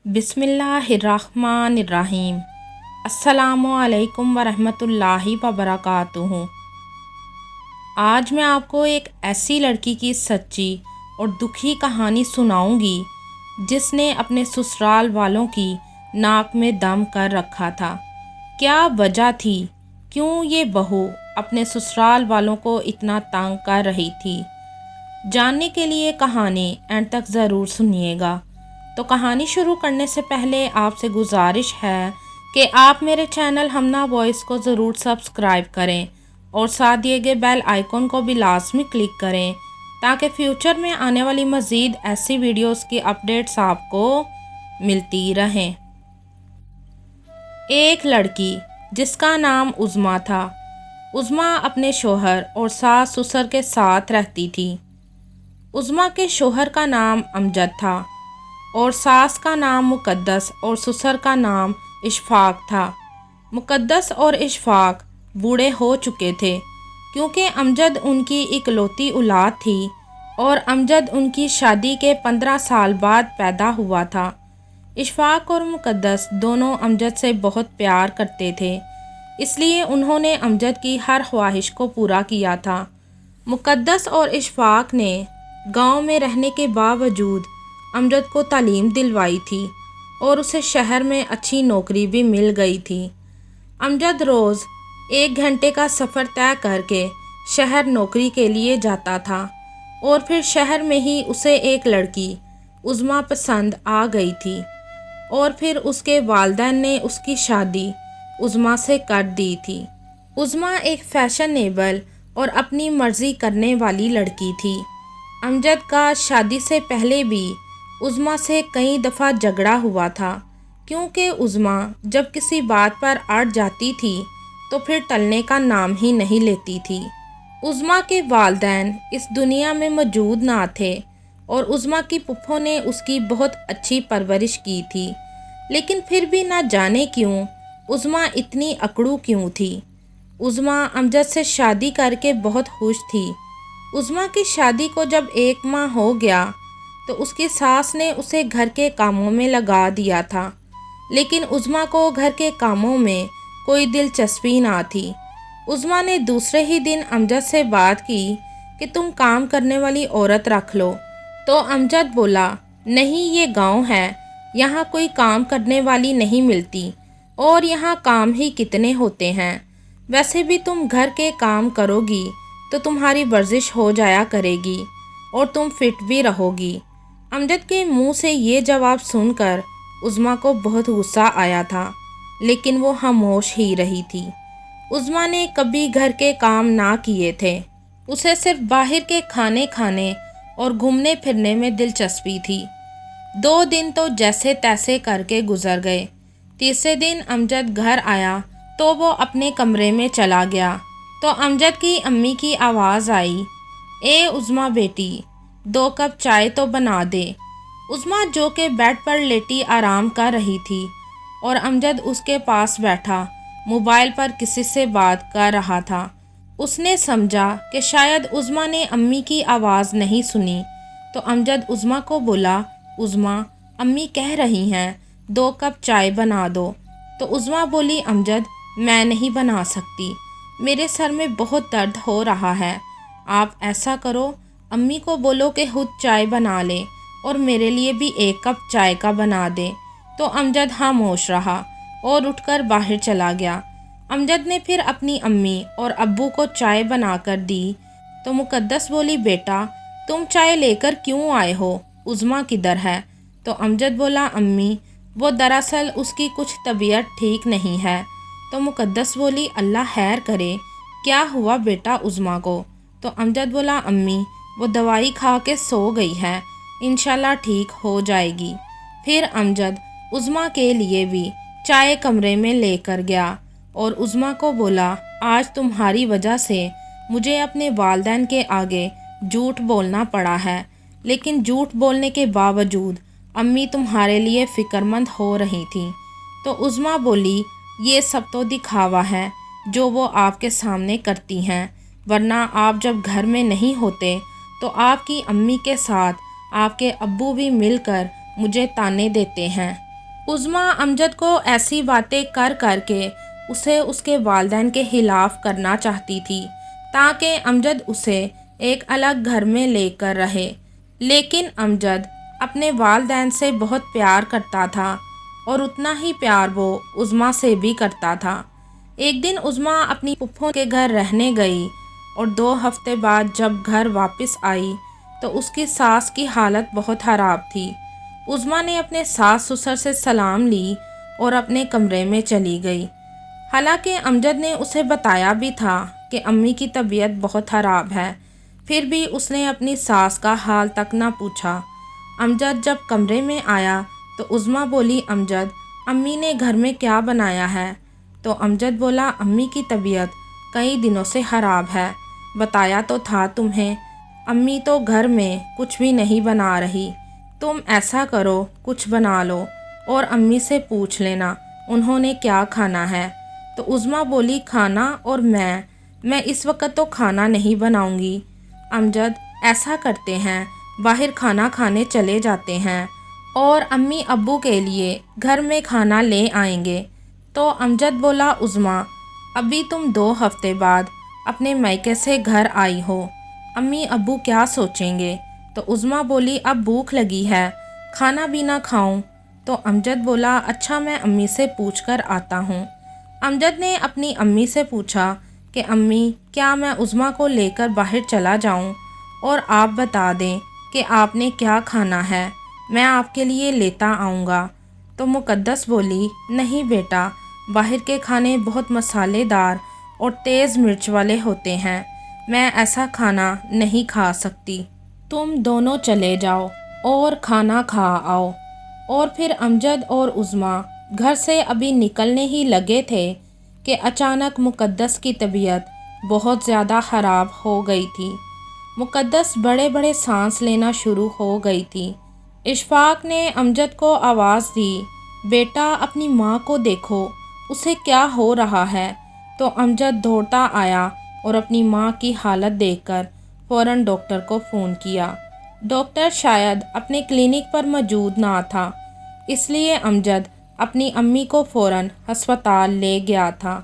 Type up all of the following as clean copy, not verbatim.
بسم اللہ الرحمن الرحیم۔ السلام علیکم ورحمۃ اللہ وبرکاتہ۔ آج میں آپ کو ایک ایسی لڑکی کی سچی اور دکھی کہانی سناؤں گی جس نے اپنے سسرال والوں کی ناک میں دم کر رکھا تھا۔ کیا وجہ تھی؟ کیوں یہ بہو اپنے سسرال والوں کو اتنا تنگ کر رہی تھی؟ جاننے کے لیے کہانی اینڈ تک ضرور سنیے گا۔ تو کہانی شروع کرنے سے پہلے آپ سے گزارش ہے کہ آپ میرے چینل ہمنا وائس کو ضرور سبسکرائب کریں اور ساتھ دیے گئے بیل آئیکن کو بھی لازمی کلک کریں تاکہ فیوچر میں آنے والی مزید ایسی ویڈیوز کی اپڈیٹس آپ کو ملتی رہیں۔ ایک لڑکی جس کا نام عظمیٰ تھا۔ عظمیٰ اپنے شوہر اور ساس سسر کے ساتھ رہتی تھی۔ عظمیٰ کے شوہر کا نام امجد تھا اور ساس کا نام مقدس اور سسر کا نام اشفاق تھا۔ مقدس اور اشفاق بوڑھے ہو چکے تھے کیونکہ امجد ان کی اکلوتی اولاد تھی اور امجد ان کی شادی کے 15 سال بعد پیدا ہوا تھا۔ اشفاق اور مقدس دونوں امجد سے بہت پیار کرتے تھے، اس لیے انہوں نے امجد کی ہر خواہش کو پورا کیا تھا۔ مقدس اور اشفاق نے گاؤں میں رہنے کے باوجود امجد کو تعلیم دلوائی تھی اور اسے شہر میں اچھی نوکری بھی مل گئی تھی۔ امجد روز 1 گھنٹے کا سفر طے کر کے شہر نوکری کے لیے جاتا تھا اور پھر شہر میں ہی اسے ایک لڑکی عظمیٰ پسند آ گئی تھی اور پھر اس کے والدین نے اس کی شادی عظمیٰ سے کر دی تھی۔ عظمیٰ ایک فیشنیبل اور اپنی مرضی کرنے والی لڑکی تھی۔ امجد کا شادی سے پہلے بھی عظمیٰ سے کئی دفعہ جھگڑا ہوا تھا کیونکہ عظمیٰ جب کسی بات پر اڑ جاتی تھی تو پھر ٹلنے کا نام ہی نہیں لیتی تھی۔ عظمیٰ کے والدین اس دنیا میں موجود نہ تھے اور عظمیٰ کی پھپھو نے اس کی بہت اچھی پرورش کی تھی، لیکن پھر بھی نہ جانے کیوں عظمیٰ اتنی اکڑو کیوں تھی۔ عظمیٰ امجد سے شادی کر کے بہت خوش تھی۔ عظمیٰ کی شادی کو جب 1 ماہ ہو گیا تو اس کی ساس نے اسے گھر کے کاموں میں لگا دیا تھا، لیکن عظمیٰ کو گھر کے کاموں میں کوئی دلچسپی نہ تھی۔ عظمیٰ نے دوسرے ہی دن امجد سے بات کی کہ تم کام کرنے والی عورت رکھ لو، تو امجد بولا نہیں، یہ گاؤں ہے، یہاں کوئی کام کرنے والی نہیں ملتی اور یہاں کام ہی کتنے ہوتے ہیں، ویسے بھی تم گھر کے کام کرو گی تو تمہاری ورزش ہو جایا کرے گی اور تم فٹ بھی رہو گی۔ امجد کے منہ سے یہ جواب سن کر عظمیٰ کو بہت غصہ آیا تھا، لیکن وہ خاموش ہی رہی تھی۔ عظمیٰ نے کبھی گھر کے کام نہ کیے تھے، اسے صرف باہر کے کھانے کھانے اور گھومنے پھرنے میں دلچسپی تھی۔ 2 دن تو جیسے تیسے کر کے گزر گئے۔ تیسرے دن امجد گھر آیا تو وہ اپنے کمرے میں چلا گیا تو امجد کی امی کی آواز آئی، اے عظمیٰ بیٹی، 2 کپ چائے تو بنا دے۔ عظمیٰ جو کہ بیڈ پر لیٹی آرام کر رہی تھی اور امجد اس کے پاس بیٹھا موبائل پر کسی سے بات کر رہا تھا، اس نے سمجھا کہ شاید عظمیٰ نے امی کی آواز نہیں سنی، تو امجد عظمیٰ کو بولا، عظمیٰ امی کہہ رہی ہیں 2 کپ چائے بنا دو۔ تو عظمیٰ بولی، امجد میں نہیں بنا سکتی، میرے سر میں بہت درد ہو رہا ہے، آپ ایسا کرو امی کو بولو کہ خود چائے بنا لے اور میرے لیے بھی 1 کپ چائے کا بنا دے۔ تو امجد خاموش رہا اور اٹھ کر باہر چلا گیا۔ امجد نے پھر اپنی امی اور ابو کو چائے بنا کر دی تو مقدس بولی، بیٹا تم چائے لے کر کیوں آئے ہو، عظمیٰ کدھر ہے؟ تو امجد بولا، امی وہ دراصل اس کی کچھ طبیعت ٹھیک نہیں ہے۔ تو مقدس بولی، اللہ خیر کرے، کیا ہوا بیٹا عظمیٰ کو؟ تو امجد بولا، امی وہ دوائی کھا کے سو گئی ہے، انشاءاللہ ٹھیک ہو جائے گی۔ پھر امجد عظمیٰ کے لیے بھی چائے کمرے میں لے کر گیا اور عظمیٰ کو بولا، آج تمہاری وجہ سے مجھے اپنے والدین کے آگے جھوٹ بولنا پڑا ہے، لیکن جھوٹ بولنے کے باوجود امی تمہارے لیے فکر مند ہو رہی تھیں۔ تو عظمیٰ بولی، یہ سب تو دکھاوا ہے جو وہ آپ کے سامنے کرتی ہیں، ورنہ آپ جب گھر میں نہیں ہوتے تو آپ کی امی کے ساتھ آپ کے ابو بھی مل کر مجھے تانے دیتے ہیں۔ عظمیٰ امجد کو ایسی باتیں کر کر کے اسے اس کے والدین کے خلاف کرنا چاہتی تھی تاکہ امجد اسے ایک الگ گھر میں لے کر رہے، لیکن امجد اپنے والدین سے بہت پیار کرتا تھا اور اتنا ہی پیار وہ عظمیٰ سے بھی کرتا تھا۔ ایک دن عظمیٰ اپنی پھپھو کے گھر رہنے گئی اور 2 ہفتے بعد جب گھر واپس آئی تو اس کی ساس کی حالت بہت خراب تھی۔ عظمیٰ نے اپنے ساس سسر سے سلام لی اور اپنے کمرے میں چلی گئی، حالانکہ امجد نے اسے بتایا بھی تھا کہ امی کی طبیعت بہت خراب ہے، پھر بھی اس نے اپنی ساس کا حال تک نہ پوچھا۔ امجد جب کمرے میں آیا تو عظمیٰ بولی، امجد امی نے گھر میں کیا بنایا ہے؟ تو امجد بولا، امی کی طبیعت کئی دنوں سے خراب ہے، بتایا تو تھا تمہیں، امی تو گھر میں کچھ بھی نہیں بنا رہی، تم ایسا کرو کچھ بنا لو اور امی سے پوچھ لینا انہوں نے کیا کھانا ہے۔ تو عظمیٰ بولی، کھانا اور میں اس وقت تو کھانا نہیں بناؤں گی۔ امجد ایسا کرتے ہیں، باہر کھانا کھانے چلے جاتے ہیں اور امی ابو کے لیے گھر میں کھانا لے آئیں گے۔ تو امجد بولا، عظمیٰ ابھی تم 2 ہفتے بعد اپنے میکے سے گھر آئی ہو، امی ابو کیا سوچیں گے؟ تو عظمیٰ بولی، اب بھوک لگی ہے، کھانا بھی نہ کھاؤں؟ تو امجد بولا، اچھا میں امی سے پوچھ کر آتا ہوں۔ امجد نے اپنی امی سے پوچھا کہ امی کیا میں عظمیٰ کو لے کر باہر چلا جاؤں اور آپ بتا دیں کہ آپ نے کیا کھانا ہے، میں آپ کے لیے لیتا آؤں گا۔ تو مقدس بولی، نہیں بیٹا، باہر کے کھانے بہت مسالے دار اور تیز مرچ والے ہوتے ہیں، میں ایسا کھانا نہیں کھا سکتی، تم دونوں چلے جاؤ اور کھانا کھا آؤ۔ اور پھر امجد اور عظمیٰ گھر سے ابھی نکلنے ہی لگے تھے کہ اچانک مقدس کی طبیعت بہت زیادہ خراب ہو گئی تھی۔ مقدس بڑے بڑے سانس لینا شروع ہو گئی تھی۔ اشفاق نے امجد کو آواز دی، بیٹا اپنی ماں کو دیکھو، اسے کیا ہو رہا ہے؟ تو امجد دوڑتا آیا اور اپنی ماں کی حالت دیکھ کر فوراً ڈاکٹر کو فون کیا۔ ڈاکٹر شاید اپنے کلینک پر موجود نہ تھا، اس لیے امجد اپنی امی کو فوراً ہسپتال لے گیا تھا۔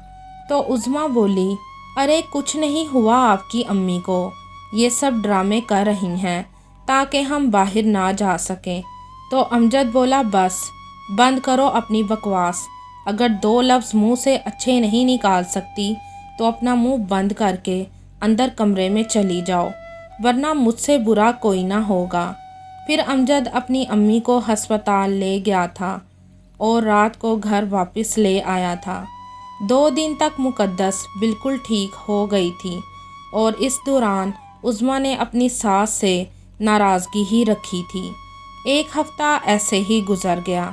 تو عظمیٰ بولی، ارے کچھ نہیں ہوا آپ کی امی کو، یہ سب ڈرامے کر رہی ہیں تاکہ ہم باہر نہ جا سکیں۔ تو امجد بولا، بس بند کرو اپنی بکواس، اگر 2 لفظ منہ سے اچھے نہیں نکال سکتی تو اپنا منہ بند کر کے اندر کمرے میں چلی جاؤ، ورنہ مجھ سے برا کوئی نہ ہوگا۔ پھر امجد اپنی امی کو ہسپتال لے گیا تھا اور رات کو گھر واپس لے آیا تھا۔ 2 دن تک مقدس بالکل ٹھیک ہو گئی تھی اور اس دوران عظمیٰ نے اپنی ساس سے ناراضگی ہی رکھی تھی۔ 1 ہفتہ ایسے ہی گزر گیا۔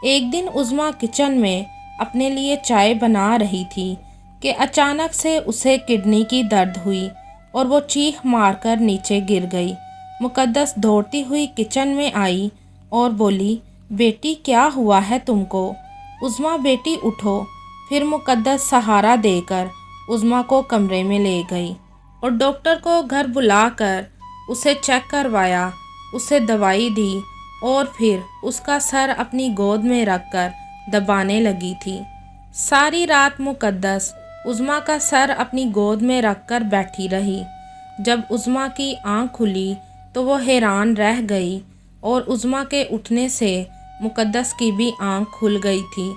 ایک دن عظمیٰ کچن میں اپنے لیے چائے بنا رہی تھی کہ اچانک سے اسے کڈنی کی درد ہوئی اور وہ چیخ مار کر نیچے گر گئی۔ مقدس دوڑتی ہوئی کچن میں آئی اور بولی، بیٹی کیا ہوا ہے تم کو؟ عظمیٰ بیٹی اٹھو۔ پھر مقدس سہارا دے کر عظمیٰ کو کمرے میں لے گئی اور ڈاکٹر کو گھر بلا کر اسے چیک کروایا، اسے دوائی دی اور پھر اس کا سر اپنی گود میں رکھ کر دبانے لگی تھی۔ ساری رات مقدس عظمیٰ کا سر اپنی گود میں رکھ کر بیٹھی رہی۔ جب عظمیٰ کی آنکھ کھلی تو وہ حیران رہ گئی اور عظمیٰ کے اٹھنے سے مقدس کی بھی آنکھ کھل گئی تھی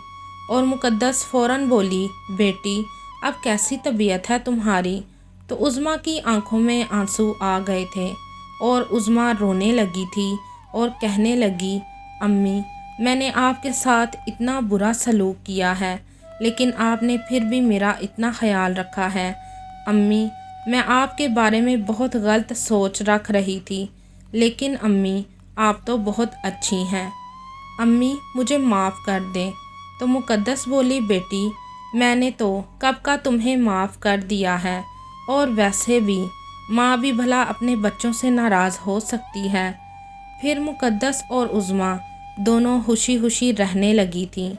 اور مقدس فوراً بولی، بیٹی اب کیسی طبیعت ہے تمہاری؟ تو عظمیٰ کی آنکھوں میں آنسو آ گئے تھے اور عظمیٰ رونے لگی تھی اور کہنے لگی، امی میں نے آپ کے ساتھ اتنا برا سلوک کیا ہے لیکن آپ نے پھر بھی میرا اتنا خیال رکھا ہے۔ امی میں آپ کے بارے میں بہت غلط سوچ رکھ رہی تھی، لیکن امی آپ تو بہت اچھی ہیں، امی مجھے معاف کر دیں۔ تو مقدس بولی، بیٹی میں نے تو کب کا تمہیں معاف کر دیا ہے، اور ویسے بھی ماں بھی بھلا اپنے بچوں سے ناراض ہو سکتی ہے۔ پھر مقدس اور عظمیٰ دونوں خوشی خوشی رہنے لگی تھیں۔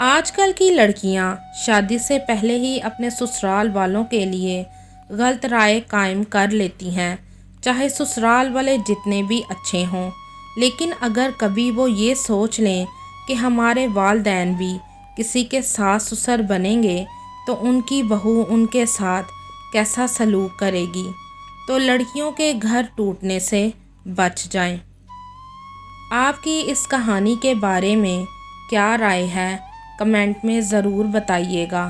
آج کل کی لڑکیاں شادی سے پہلے ہی اپنے سسرال والوں کے لیے غلط رائے قائم کر لیتی ہیں، چاہے سسرال والے جتنے بھی اچھے ہوں، لیکن اگر کبھی وہ یہ سوچ لیں کہ ہمارے والدین بھی کسی کے ساس سسر بنیں گے تو ان کی بہو ان کے ساتھ کیسا سلوک کرے گی، تو لڑکیوں کے گھر ٹوٹنے سے بچ جائیں۔ آپ کی اس کہانی کے بارے میں کیا رائے ہے، کمنٹ میں ضرور بتائیے گا۔